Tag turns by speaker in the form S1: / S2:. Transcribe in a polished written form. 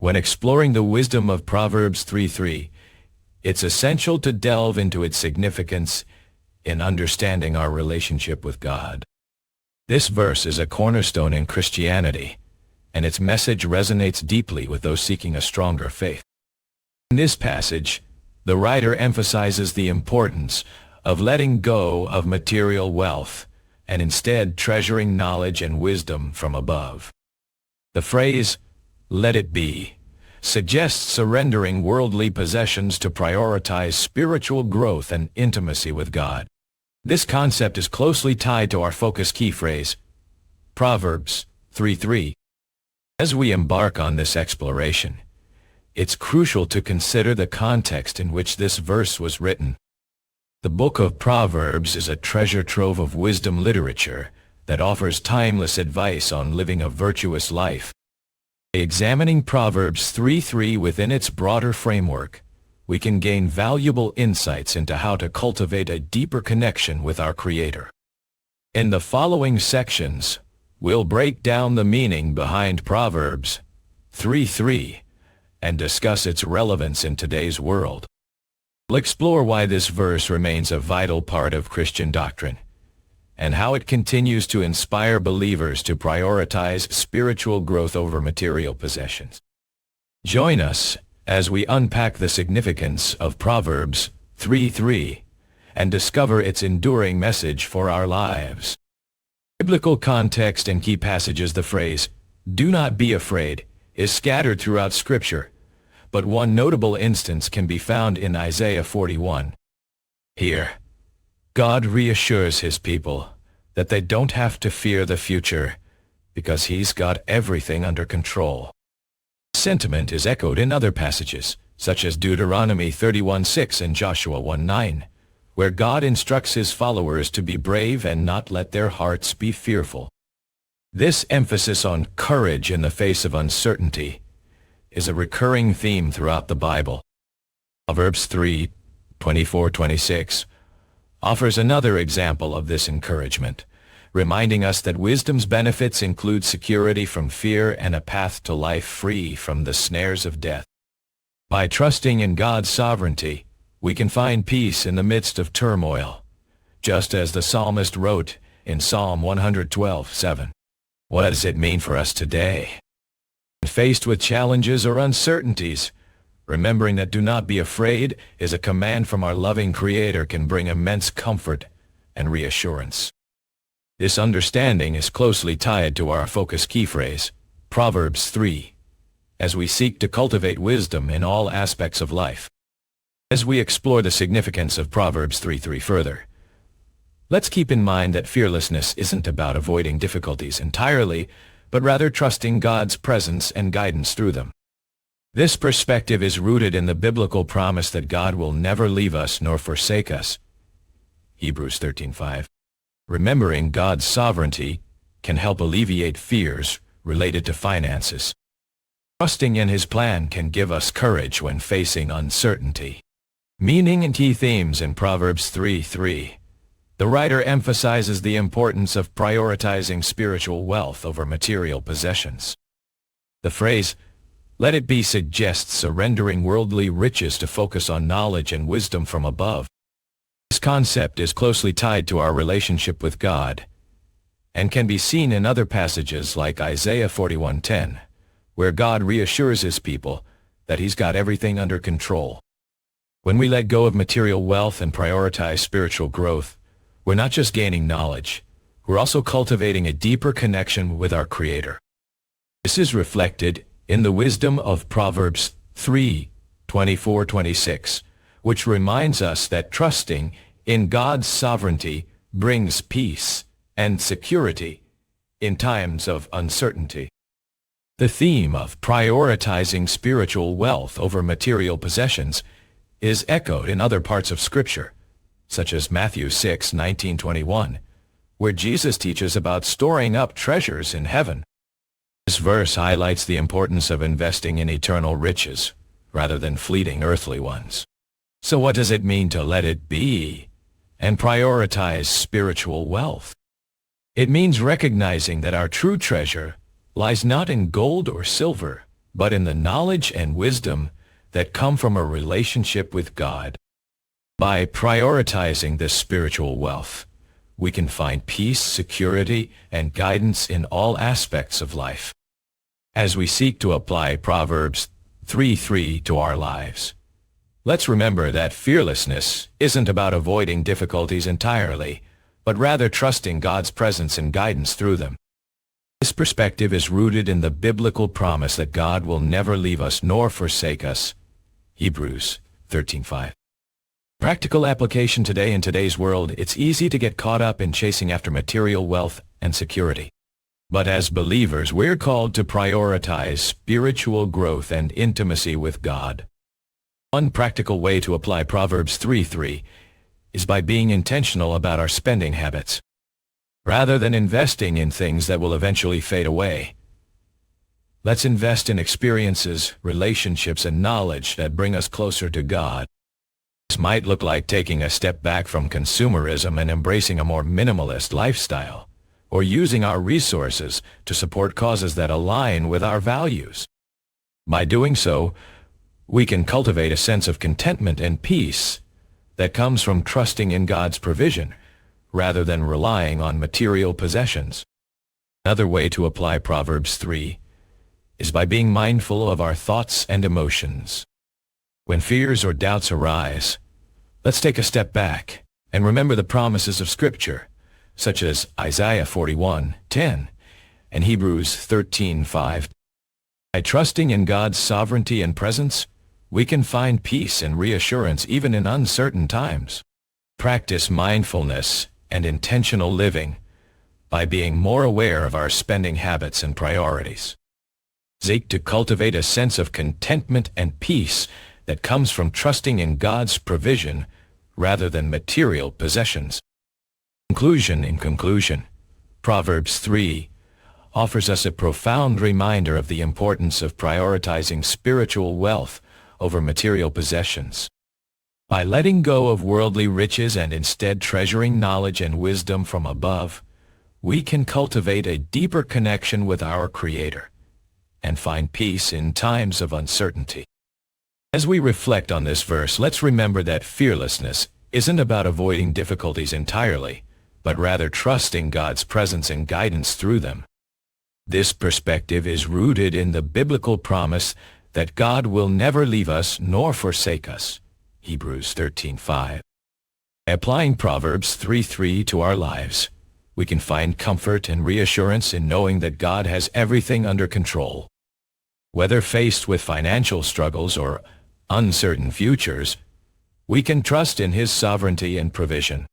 S1: When exploring the wisdom of Proverbs 3:3, it's essential to delve into its significance in understanding our relationship with God. This verse is a cornerstone in Christianity, and its message resonates deeply with those seeking a stronger faith. In this passage, the writer emphasizes the importance of letting go of material wealth and instead treasuring knowledge and wisdom from above. The phrase, "let it be," suggests surrendering worldly possessions to prioritize spiritual growth and intimacy with God. This concept is closely tied to our focus key phrase, Proverbs 3:3. As we embark on this exploration, it's crucial to consider the context in which this verse was written. The book of Proverbs is a treasure trove of wisdom literature that offers timeless advice on living a virtuous life. By examining Proverbs 3:3 within its broader framework, we can gain valuable insights into how to cultivate a deeper connection with our Creator. In the following sections, we'll break down the meaning behind Proverbs 3:3 and discuss its relevance in today's world. We'll explore why this verse remains a vital part of Christian doctrine and how it continues to inspire believers to prioritize spiritual growth over material possessions. Join us as we unpack the significance of Proverbs 3:3 and discover its enduring message for our lives. Biblical context and key passages. The phrase, "do not be afraid," is scattered throughout Scripture, but one notable instance can be found in Isaiah 41. Here, God reassures His people that they don't have to fear the future because He's got everything under control. This sentiment is echoed in other passages, such as Deuteronomy 31:6 and Joshua 1:9, where God instructs His followers to be brave and not let their hearts be fearful. This emphasis on courage in the face of uncertainty is a recurring theme throughout the Bible. Proverbs 3:24-26 offers another example of this encouragement, reminding us that wisdom's benefits include security from fear and a path to life free from the snares of death. By trusting in God's sovereignty, we can find peace in the midst of turmoil, just as the psalmist wrote in Psalm 112:7. What does it mean for us today? Faced with challenges or uncertainties, remembering that "do not be afraid" is a command from our loving Creator can bring immense comfort and reassurance. This understanding is closely tied to our focus key phrase, Proverbs 3, as we seek to cultivate wisdom in all aspects of life. As we explore the significance of Proverbs 3:3 further, let's keep in mind that fearlessness isn't about avoiding difficulties entirely, but rather trusting God's presence and guidance through them. This perspective is rooted in the biblical promise that God will never leave us nor forsake us. Hebrews 13:5. Remembering God's sovereignty can help alleviate fears related to finances. Trusting in His plan can give us courage when facing uncertainty. Meaning and key themes in Proverbs 3:3. The writer emphasizes the importance of prioritizing spiritual wealth over material possessions. The phrase, "let it be," suggests surrendering worldly riches to focus on knowledge and wisdom from above. This concept is closely tied to our relationship with God and can be seen in other passages like Isaiah 41:10, where God reassures His people that He's got everything under control. When we let go of material wealth and prioritize spiritual growth, we're not just gaining knowledge, we're also cultivating a deeper connection with our Creator. This is reflected in the wisdom of Proverbs 3:24-26, which reminds us that trusting in God's sovereignty brings peace and security in times of uncertainty. The theme of prioritizing spiritual wealth over material possessions is echoed in other parts of Scripture, such as Matthew 6:19-21, where Jesus teaches about storing up treasures in heaven. This verse highlights the importance of investing in eternal riches rather than fleeting earthly ones. So what does it mean to let it be and prioritize spiritual wealth? It means recognizing that our true treasure lies not in gold or silver, but in the knowledge and wisdom that come from a relationship with God. By prioritizing this spiritual wealth, we can find peace, security, and guidance in all aspects of life. As we seek to apply Proverbs 3:3 to our lives, let's remember that fearlessness isn't about avoiding difficulties entirely, but rather trusting God's presence and guidance through them. This perspective is rooted in the biblical promise that God will never leave us nor forsake us. Hebrews 13:5. Practical application today. In today's world, it's easy to get caught up in chasing after material wealth and security. But as believers, we're called to prioritize spiritual growth and intimacy with God. One practical way to apply Proverbs 3:3 is by being intentional about our spending habits. Rather than investing in things that will eventually fade away, let's invest in experiences, relationships, and knowledge that bring us closer to God. This might look like taking a step back from consumerism and embracing a more minimalist lifestyle, or using our resources to support causes that align with our values. By doing so, we can cultivate a sense of contentment and peace that comes from trusting in God's provision rather than relying on material possessions. Another way to apply Proverbs 3 is by being mindful of our thoughts and emotions. When fears or doubts arise, let's take a step back and remember the promises of Scripture, such as Isaiah 41:10 and Hebrews 13:5. By trusting in God's sovereignty and presence, we can find peace and reassurance even in uncertain times. Practice mindfulness and intentional living by being more aware of our spending habits and priorities. Seek to cultivate a sense of contentment and peace that comes from trusting in God's provision rather than material possessions. In conclusion, Proverbs 3 offers us a profound reminder of the importance of prioritizing spiritual wealth over material possessions. By letting go of worldly riches and instead treasuring knowledge and wisdom from above, we can cultivate a deeper connection with our Creator and find peace in times of uncertainty. As we reflect on this verse, let's remember that fearlessness isn't about avoiding difficulties entirely, but rather trusting God's presence and guidance through them. This perspective is rooted in the biblical promise that God will never leave us nor forsake us. Hebrews 13:5. By applying Proverbs 3:3 to our lives, we can find comfort and reassurance in knowing that God has everything under control. Whether faced with financial struggles or uncertain futures, we can trust in His sovereignty and provision.